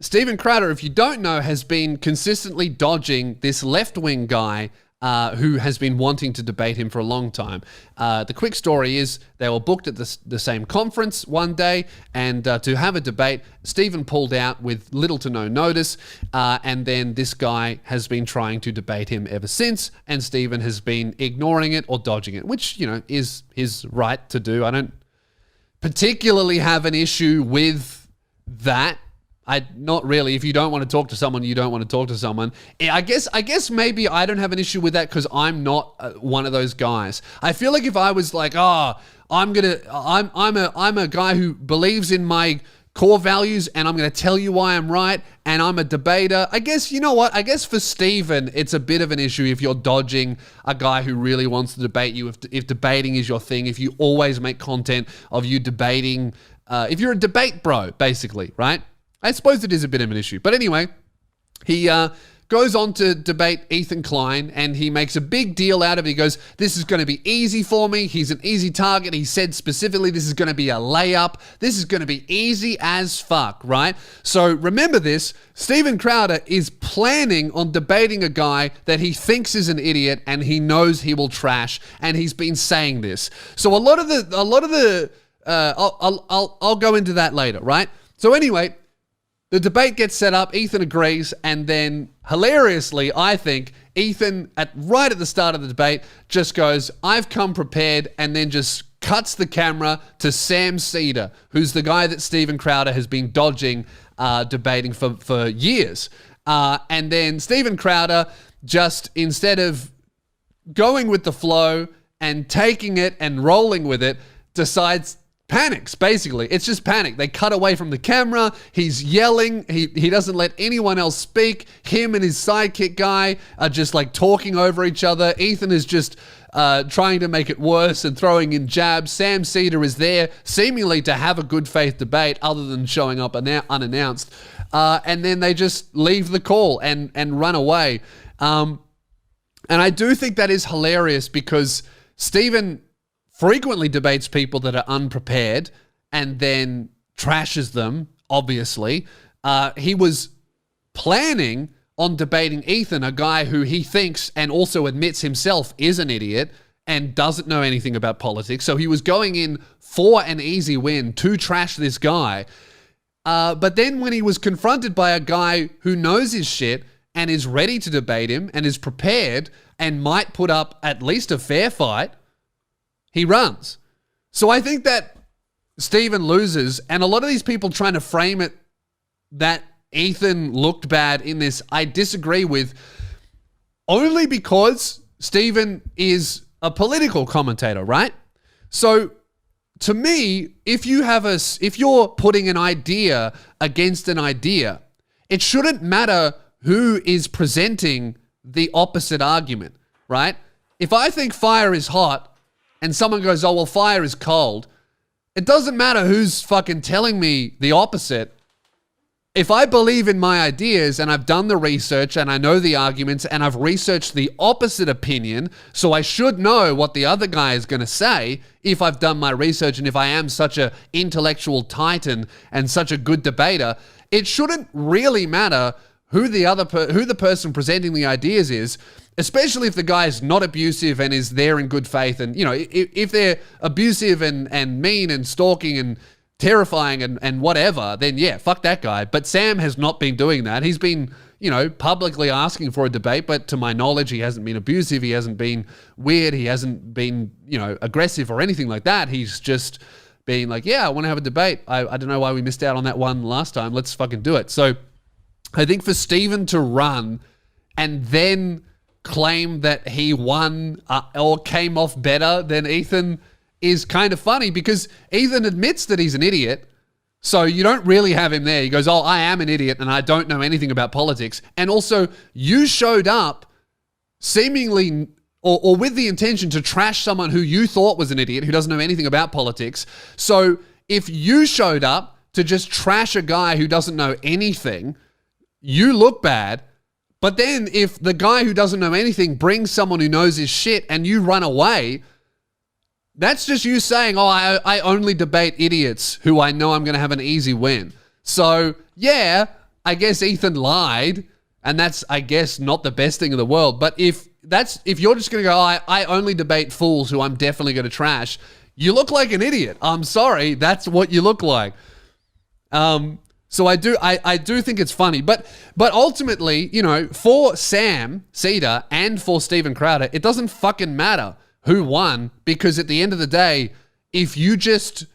Steven Crowder, if you don't know, has been consistently dodging this left-wing guy who has been wanting to debate him for a long time. The quick story is they were booked at the same conference one day, and to have a debate, Steven pulled out with little to no notice, and then this guy has been trying to debate him ever since, and Steven has been ignoring it or dodging it, which, is his right to do. I don't particularly have an issue with that. Not really. If you don't want to talk to someone, you don't want to talk to someone. I guess maybe I don't have an issue with that because I'm not one of those guys. I feel like if I was like, I'm a guy who believes in my core values and I'm going to tell you why I'm right and I'm a debater. I guess, you know what? I guess for Steven, it's a bit of an issue if you're dodging a guy who really wants to debate you. If debating is your thing, if you always make content of you debating, if you're a debate bro, basically, right? I suppose it is a bit of an issue. But anyway, he goes on to debate Ethan Klein, and he makes a big deal out of it. He goes, this is going to be easy for me. He's an easy target. He said specifically this is going to be a layup. This is going to be easy as fuck, right? So remember this, Steven Crowder is planning on debating a guy that he thinks is an idiot and he knows he will trash, and he's been saying this. So I'll go into that later, right? So anyway, the debate gets set up, Ethan agrees, and then hilariously, I think, Ethan, right at the start of the debate, just goes, I've come prepared, and then just cuts the camera to Sam Cedar, who's the guy that Steven Crowder has been dodging, debating for years. And then Steven Crowder just, instead of going with the flow and taking it and rolling with it, panics, basically. It's just panic. They cut away from the camera. He's yelling. He doesn't let anyone else speak. Him and his sidekick guy are just like talking over each other. Ethan is just trying to make it worse and throwing in jabs. Sam Cedar is there seemingly to have a good faith debate other than showing up unannounced. And then they just leave the call and run away. And I do think that is hilarious because Steven frequently debates people that are unprepared and then trashes them, obviously. He was planning on debating Ethan, a guy who he thinks and also admits himself is an idiot and doesn't know anything about politics. So he was going in for an easy win to trash this guy. But then when he was confronted by a guy who knows his shit and is ready to debate him and is prepared and might put up at least a fair fight, he runs. So I think that Steven loses, and a lot of these people trying to frame it that Ethan looked bad in this, I disagree with, only because Steven is a political commentator, right? So to me, if you're putting an idea against an idea, it shouldn't matter who is presenting the opposite argument, right? If I think fire is hot, and someone goes, oh, well, fire is cold, it doesn't matter who's fucking telling me the opposite. If I believe in my ideas and I've done the research and I know the arguments and I've researched the opposite opinion, so I should know what the other guy is going to say if I've done my research and if I am such an intellectual titan and such a good debater, it shouldn't really matter who the person presenting the ideas is, especially if the guy is not abusive and is there in good faith. And, if they're abusive and mean and stalking and terrifying and whatever, then yeah, fuck that guy. But Sam has not been doing that. He's been, publicly asking for a debate, but to my knowledge, he hasn't been abusive. He hasn't been weird. He hasn't been, aggressive or anything like that. He's just been like, yeah, I want to have a debate. I don't know why we missed out on that one last time. Let's fucking do it. So I think for Steven to run and then claim that he won or came off better than Ethan is kind of funny because Ethan admits that he's an idiot. So you don't really have him there. He goes, oh, I am an idiot and I don't know anything about politics. And also you showed up seemingly or with the intention to trash someone who you thought was an idiot, who doesn't know anything about politics. So if you showed up to just trash a guy who doesn't know anything, you look bad. But then if the guy who doesn't know anything brings someone who knows his shit and you run away, that's just you saying, oh, I only debate idiots who I know I'm going to have an easy win. So, yeah, I guess Ethan lied, and that's, I guess, not the best thing in the world. But if you're just going to go, I only debate fools who I'm definitely going to trash, you look like an idiot. I'm sorry, that's what you look like. So I do think it's funny, but ultimately, you know, for Sam Seder and for Steven Crowder, it doesn't fucking matter who won, because at the end of the day, if you just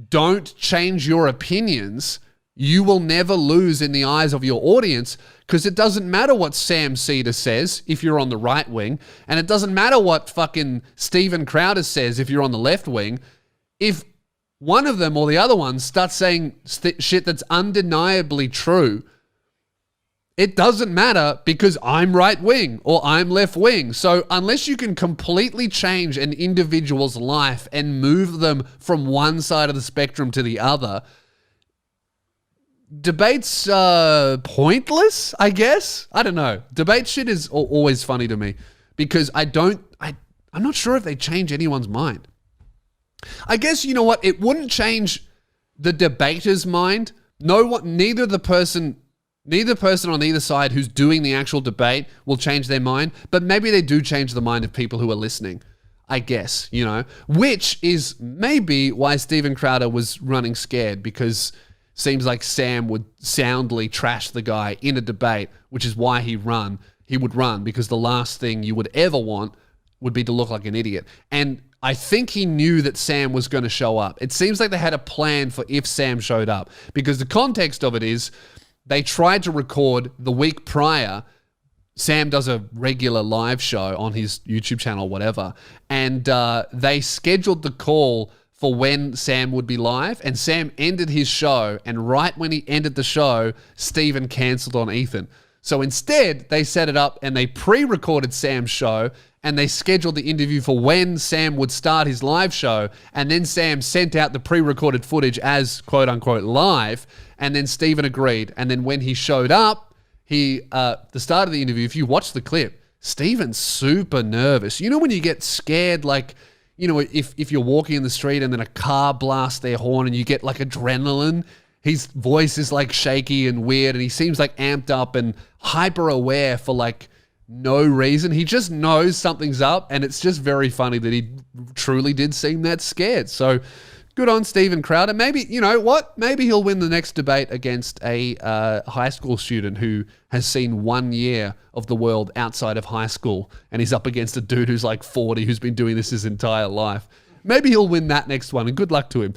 don't change your opinions, you will never lose in the eyes of your audience, because it doesn't matter what Sam Seder says if you're on the right wing, and it doesn't matter what fucking Steven Crowder says if you're on the left wing. If one of them or the other one starts saying shit that's undeniably true, it doesn't matter, because I'm right wing or I'm left wing. So unless you can completely change an individual's life and move them from one side of the spectrum to the other, debate's pointless, I guess. I don't know. Debate shit is always funny to me, because I'm not sure if they change anyone's mind. I guess, you know what? It wouldn't change the debater's mind. Neither person on either side who's doing the actual debate will change their mind, but maybe they do change the mind of people who are listening, I guess, you know, which is maybe why Steven Crowder was running scared, because seems like Sam would soundly trash the guy in a debate, which is why he would run, because the last thing you would ever want would be to look like an idiot. And I think he knew that Sam was going to show up. It seems like they had a plan for if Sam showed up, because the context of it is they tried to record the week prior. Sam does a regular live show on his YouTube channel, whatever, and they scheduled the call for when Sam would be live, and Sam ended his show, and right when he ended the show, Steven cancelled on Ethan. So instead, they set it up and they pre-recorded Sam's show, and they scheduled the interview for when Sam would start his live show, and then Sam sent out the pre-recorded footage as quote-unquote live, and then Steven agreed. And then when he showed up, the start of the interview, if you watch the clip, Steven's super nervous. You know when you get scared, like, you know, if you're walking in the street and then a car blasts their horn and you get like adrenaline, his voice is like shaky and weird, and he seems like amped up and hyper aware for like no reason. He just knows something's up, and it's just very funny that he truly did seem that scared. So good on Steven Crowder. Maybe, you know what? Maybe he'll win the next debate against a high school student who has seen 1 year of the world outside of high school, and he's up against a dude who's like 40 who's been doing this his entire life. Maybe he'll win that next one, and good luck to him.